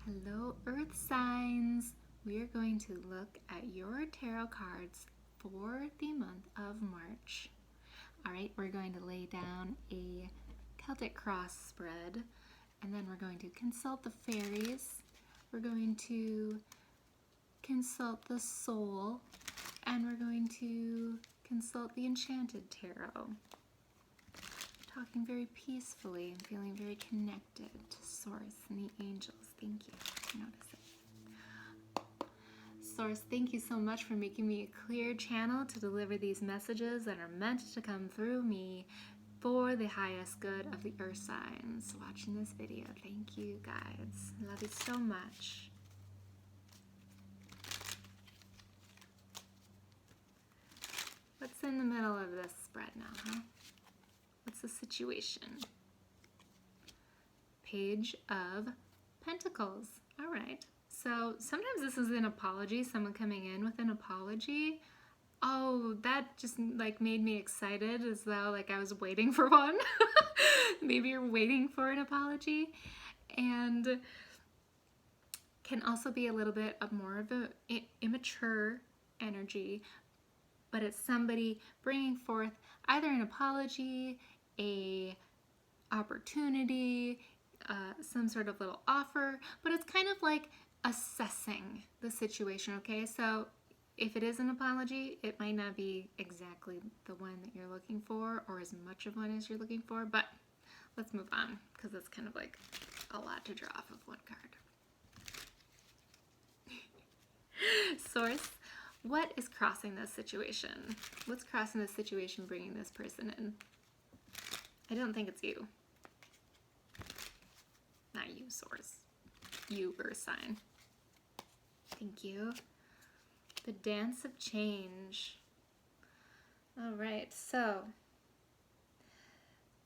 Hello, Earth signs. We are going to look at your tarot cards for the month of March. All right, we're going to lay down a Celtic cross spread, and then we're going to consult the fairies. We're going to consult the soul, and we're going to consult the enchanted tarot. Talking very peacefully and feeling very connected to Source and the angels. Thank you. Notice it. Source, thank you so much for making me a clear channel to deliver these messages that are meant to come through me for the highest good of the earth signs watching this video. Thank you, guys. Love you so much. What's in the middle of this spread now, huh? What's the situation? Page of Pentacles. All right. So sometimes this is an apology, someone coming in with an apology. Oh, that just like made me excited as though like I was waiting for one. Maybe you're waiting for an apology. And can also be a little bit of more of a immature energy, but it's somebody bringing forth either an apology, a opportunity, some sort of little offer, but it's kind of like assessing the situation, okay? So if it is an apology, it might not be exactly the one that you're looking for or as much of one as you're looking for, but let's move on because it's kind of like a lot to draw off of one card. Source, what is crossing this situation? What's crossing this situation, bringing this person in? I don't think it's you. Not you, Source. You, Earth sign. Thank you. The Dance of Change. All right, so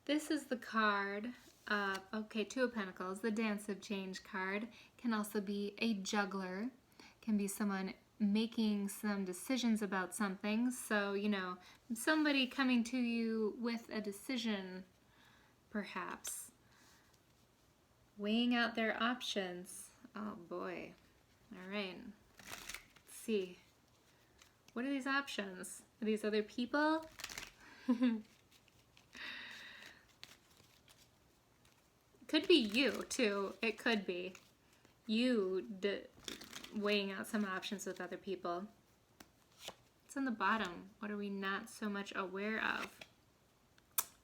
this is the card of, okay, Two of Pentacles. The Dance of Change card can also be a juggler, can be someone making some decisions about something. So, you know, somebody coming to you with a decision, perhaps. Weighing out their options. Oh boy. All right. Let's see. What are these options? Are these other people? Could be you too. It could be you weighing out some options with other people. It's on the bottom. What are we not so much aware of?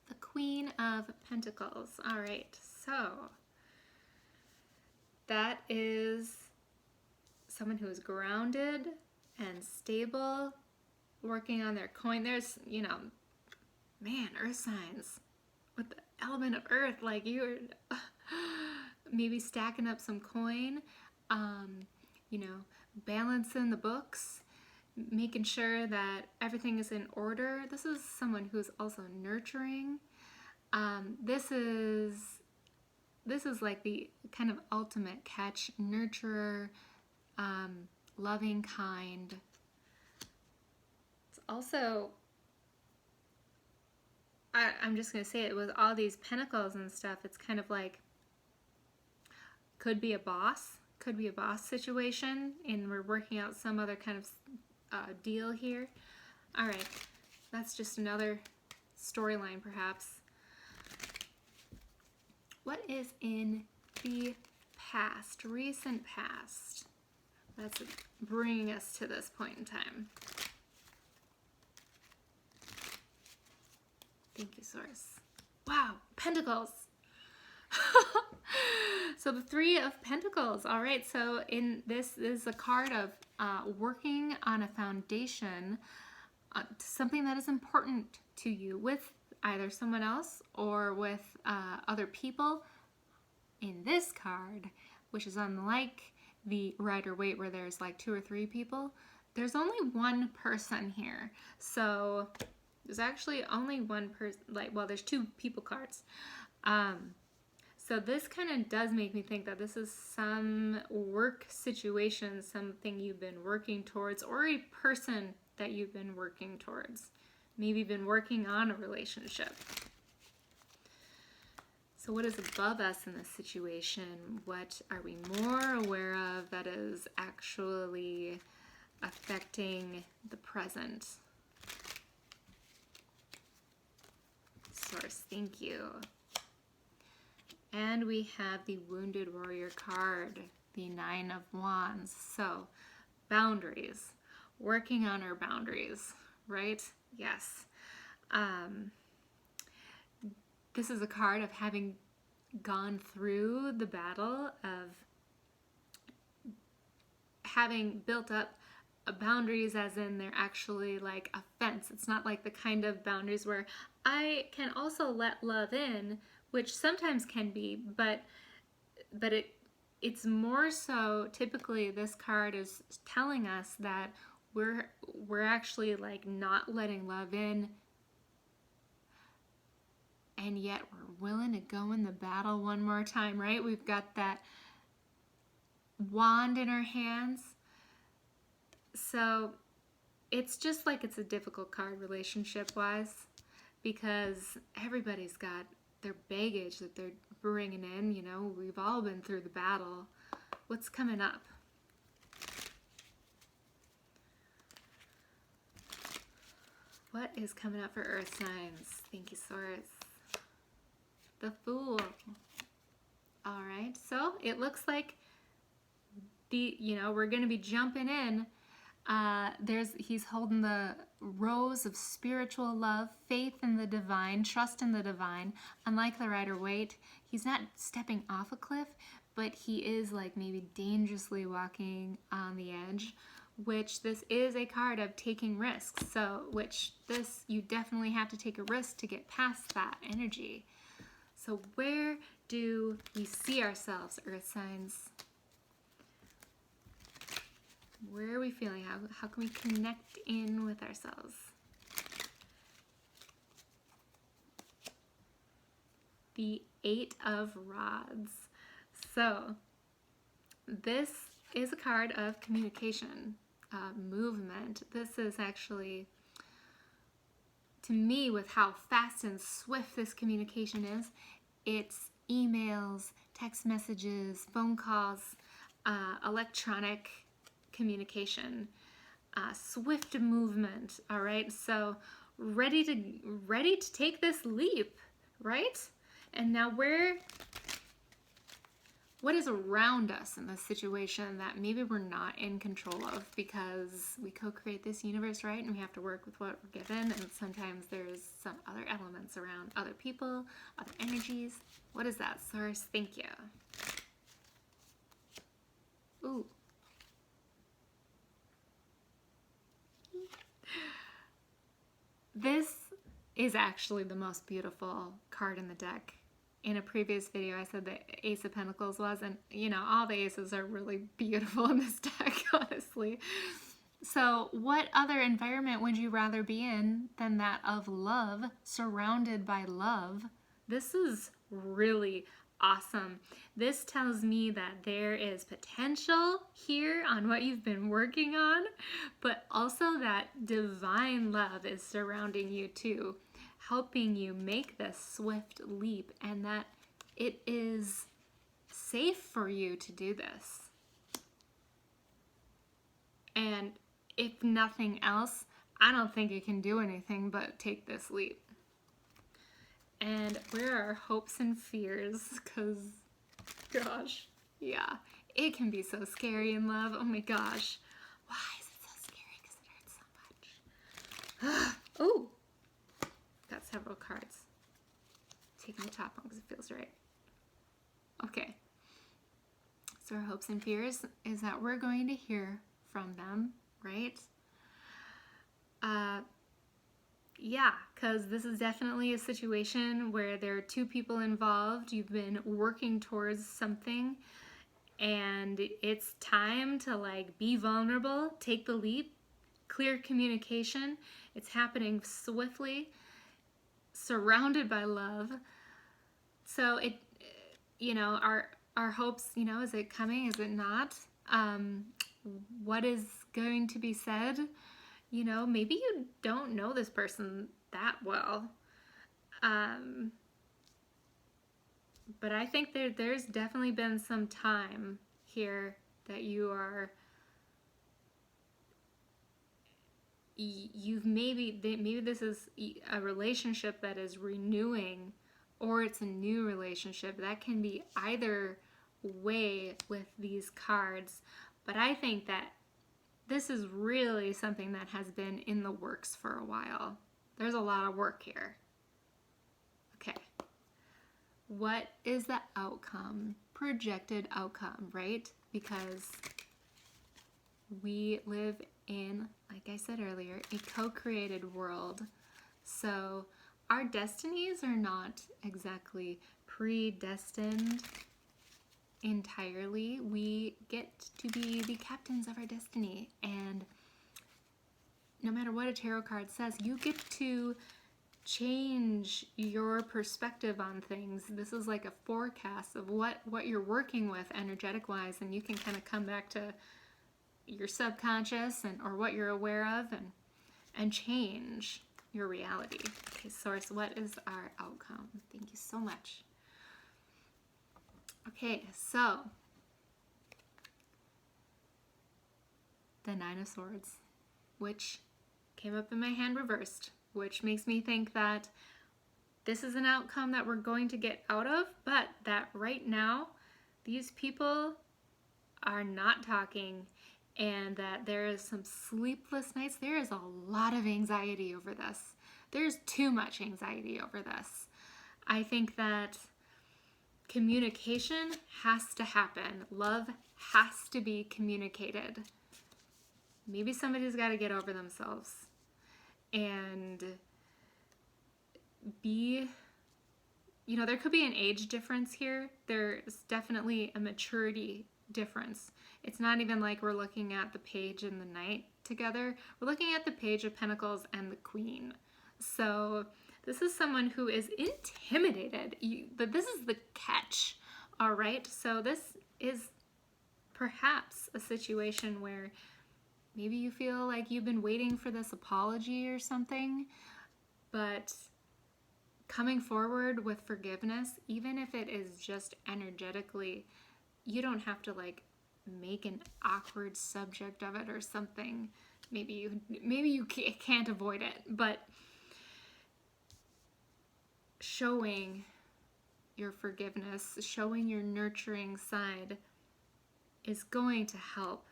The Queen of Pentacles. All right, so that is someone who is grounded and stable, working on their coin. There's, you know, man, earth signs with the element of earth, like you're maybe stacking up some coin, you know, balancing the books, making sure that everything is in order. This is someone who's also nurturing. This is like the kind of ultimate catch, nurturer, loving, kind. It's also, I'm just going to say it, with all these pentacles and stuff, it's kind of like, could be a boss situation, and we're working out some other kind of deal here. All right, that's just another storyline perhaps. What is in the past, recent past, that's bringing us to this point in time? Thank you, Source. Wow, Pentacles. So the Three of Pentacles. All right, so in this is a card of working on a foundation, something that is important to you with either someone else or with other people. In this card, which is unlike the Rider-Waite where there's like 2 or 3 people, there's only one person here. So there's actually only one person, like, well, there's 2 people cards. So this kind of does make me think that this is some work situation, something you've been working towards, or a person that you've been working towards. Maybe been working on a relationship. So what is above us in this situation? What are we more aware of that is actually affecting the present? Source, thank you. And we have the Wounded Warrior card, the Nine of Wands. So, boundaries. Working on our boundaries, right? Yes. This is a card of having gone through the battle of having built up boundaries, as in they're actually like a fence. It's not like the kind of boundaries where I can also let love in, which sometimes can be, but it's more so typically this card is telling us that we're actually like not letting love in, and yet we're willing to go in the battle one more time, right? We've got that wand in our hands. So it's just like it's a difficult card relationship-wise, because everybody's got their baggage that they're bringing in. You know, we've all been through the battle. What's coming up? What is coming up for Earth signs? Thank you, Source. The Fool. All right, so it looks like we're going to be jumping in. He's holding the rose of spiritual love, faith in the divine, trust in the divine. Unlike the Rider-Waite, he's not stepping off a cliff, but he is like maybe dangerously walking on the edge, which this is a card of taking risks. So, you definitely have to take a risk to get past that energy. So where do we see ourselves, Earth signs? Where are we feeling? How can we connect in with ourselves? The Eight of Rods. So this is a card of communication, movement. This is actually, to me, with how fast and swift this communication is, it's emails, text messages, phone calls, electronic communication, swift movement. All right, so ready to take this leap, right? And now what is around us in this situation that maybe we're not in control of, because we co-create this universe, right? And we have to work with what we're given, and sometimes there's some other elements around, other people, other energies. What is that, Source? Thank you. Ooh. This is actually the most beautiful card in the deck. In a previous video, I said the Ace of Pentacles was, and all the aces are really beautiful in this deck, honestly. So what other environment would you rather be in than that of love, surrounded by love? This is really awesome. This tells me that there is potential here on what you've been working on, but also that divine love is surrounding you too, helping you make this swift leap, and that it is safe for you to do this. And if nothing else, I don't think you can do anything but take this leap. And where are our hopes and fears? Because, gosh, yeah, it can be so scary in love. Oh my gosh. Why is it so scary? Because it hurts so much. Oh, got several cards. Taking the top one because it feels right. Okay. So our hopes and fears is that we're going to hear from them, right? Yeah, because this is definitely a situation where there are two people involved. You've been working towards something, and it's time to like be vulnerable, take the leap, clear communication. It's happening swiftly, surrounded by love. So it, our hopes, is it coming? Is it not? What is going to be said? Maybe you don't know this person that well. But I think there's definitely been some time here that you've maybe this is a relationship that is renewing, or it's a new relationship. That can be either way with these cards. But I think that this is really something that has been in the works for a while. There's a lot of work here. Okay. What is the outcome? Projected outcome, right? Because we live in, like I said earlier, a co-created world. So our destinies are not exactly predestined entirely. We get to be the captains of our destiny, and no matter what a tarot card says, you get to change your perspective on things. This is like a forecast of what you're working with energetic wise, and you can kind of come back to your subconscious or what you're aware of and change your reality. Okay, Source, what is our outcome? Thank you so much. Okay, so the Nine of Swords, which came up in my hand reversed, which makes me think that this is an outcome that we're going to get out of, but that right now these people are not talking, and that there is some sleepless nights. There is a lot of anxiety over this. There's too much anxiety over this. I think that communication has to happen. Love has to be communicated. Maybe somebody's got to get over themselves and be, there could be an age difference here. There's definitely a maturity difference. It's not even like we're looking at the Page and the Knight together. We're looking at the Page of Pentacles and the Queen. So this is someone who is intimidated, but this is the catch, all right? So this is perhaps a situation where maybe you feel like you've been waiting for this apology or something, but coming forward with forgiveness, even if it is just energetically, you don't have to like make an awkward subject of it or something. Maybe you can't avoid it, but showing your forgiveness, showing your nurturing side is going to help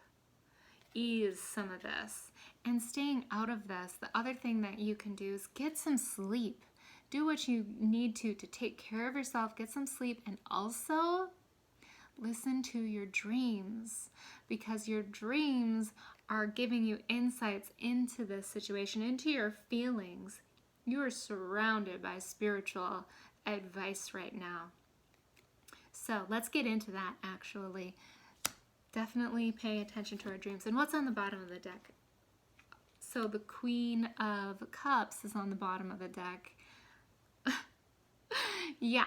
ease some of this. And staying out of this, the other thing that you can do is get some sleep. Do what you need to take care of yourself, get some sleep, and also listen to your dreams, because your dreams are giving you insights into this situation, into your feelings. You are surrounded by spiritual advice right now. So let's get into that actually. Definitely pay attention to our dreams. And what's on the bottom of the deck? So the Queen of Cups is on the bottom of the deck. Yeah.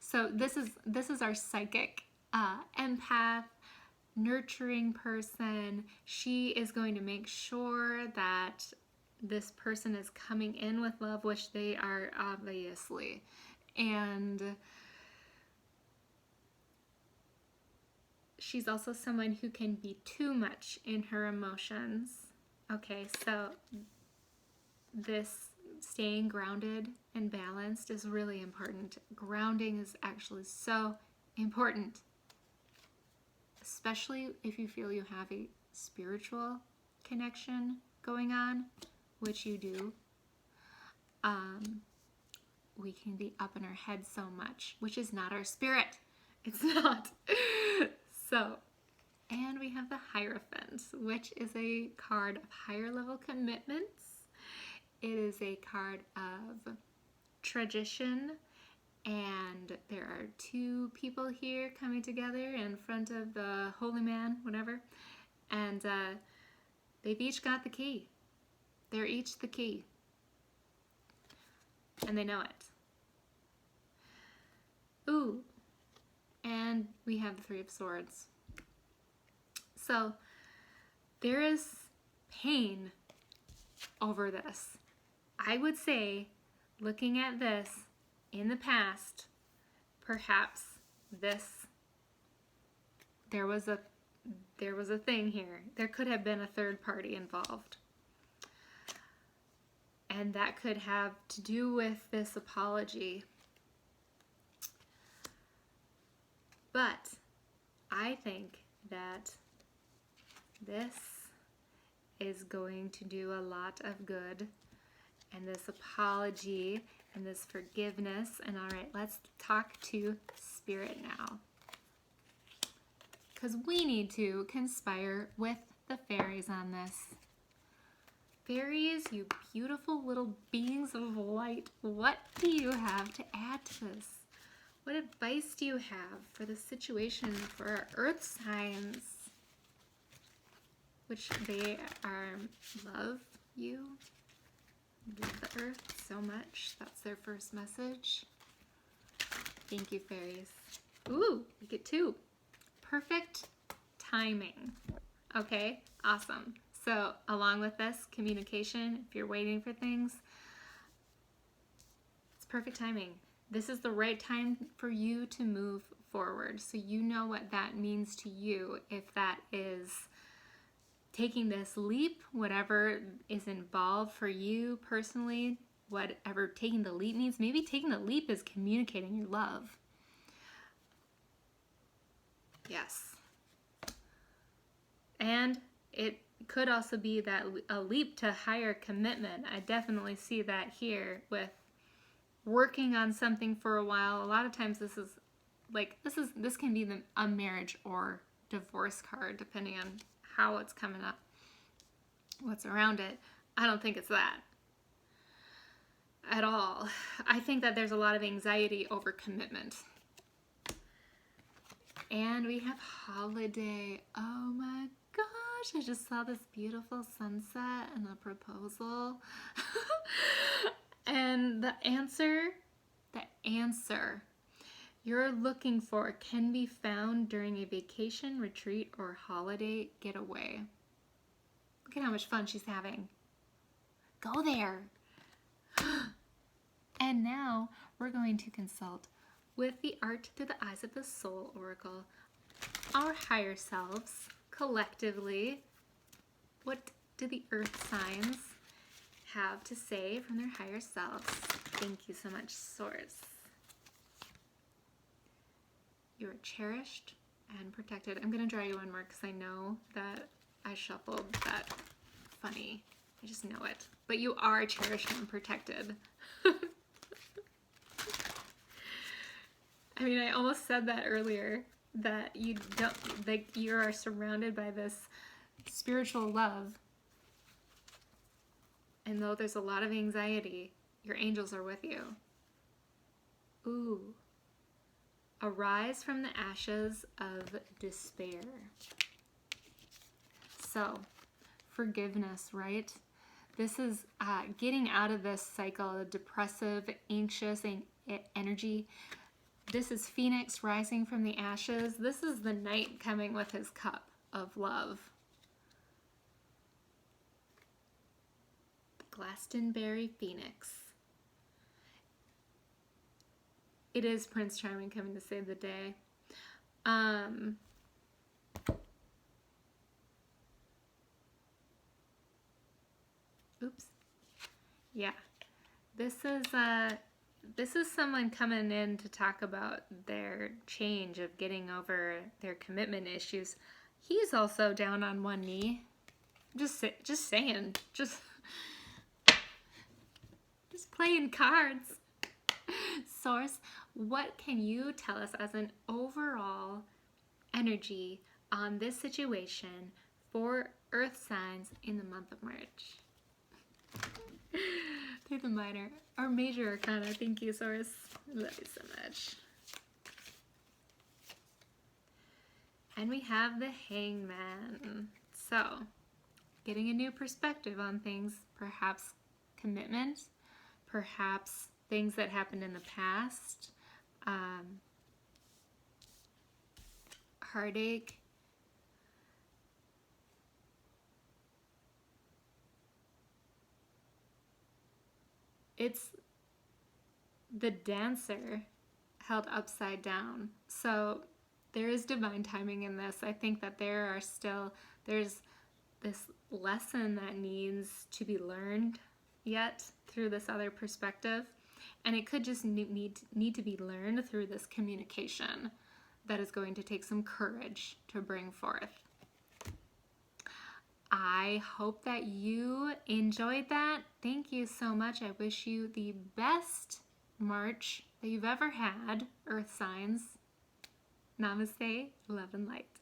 So this is our psychic, empath, nurturing person. She is going to make sure that this person is coming in with love, which they are obviously. And she's also someone who can be too much in her emotions. Okay, so this staying grounded and balanced is really important. Grounding is actually so important, especially if you feel you have a spiritual connection going on, which you do. We can be up in our head so much, which is not our spirit. It's not. So, and we have the Hierophant, which is a card of higher level commitments. It is a card of tradition, and there are two people here coming together in front of the holy man, whatever, and they've each got the key. They're each the key, and they know it. Ooh, and we have the Three of Swords. So there is pain over this. I would say, looking at this in the past, perhaps there was a thing here. There could have been a third party involved. And that could have to do with this apology. But I think that this is going to do a lot of good. And this apology and this forgiveness. And all right, let's talk to Spirit now. Because we need to conspire with the fairies on this. Fairies, you beautiful little beings of light, what do you have to add to this? What advice do you have for the situation for our earth signs? Which they love you, love the earth so much. That's their first message. Thank you, fairies. Ooh, we get 2. Perfect timing. Okay, awesome. So along with this, communication, if you're waiting for things, it's perfect timing. This is the right time for you to move forward. So you know what that means to you. If that is taking this leap, whatever is involved for you personally, whatever taking the leap means, maybe taking the leap is communicating your love. Yes. And it could also be that a leap to higher commitment. I definitely see that here with working on something for a while. A lot of times this can be a marriage or divorce card, depending on how it's coming up, what's around it. I don't think it's that at all. I think that there's a lot of anxiety over commitment. And we have holiday. Oh my gosh, I just saw this beautiful sunset and a proposal. And the answer you're looking for can be found during a vacation, retreat, or holiday getaway. Look at how much fun she's having. Go there. And now we're going to consult with the Art Through the Eyes of the Soul Oracle, our higher selves, collectively. What do the earth signs have to say from their higher selves? Thank you so much, Source. You are cherished and protected. I'm going to draw you one more because I know that I shuffled that funny. I just know it. But you are cherished and protected. I mean, I almost said that earlier, that you are surrounded by this spiritual love. And though there's a lot of anxiety, your angels are with you. Ooh. Arise from the ashes of despair. So, forgiveness, right? This is getting out of this cycle of depressive, anxious energy. This is Phoenix rising from the ashes. This is the knight coming with his cup of love. Glastonbury Phoenix. It is Prince Charming coming to save the day. Oops. Yeah. This is someone coming in to talk about their change of getting over their commitment issues. He's also down on one knee. Just saying. Just playing cards. Source, what can you tell us as an overall energy on this situation for earth signs in the month of March? Through the minor or major arcana. Thank you, Source. I love you so much. And we have the Hangman. So, getting a new perspective on things, perhaps commitment, perhaps things that happened in the past, heartache. It's the Dancer held upside down. So there is divine timing in this. I think that there's this lesson that needs to be learned yet through this other perspective. And it could just need to be learned through this communication that is going to take some courage to bring forth. I hope that you enjoyed that. Thank you so much. I wish you the best March that you've ever had, Earth signs. Namaste, love and light.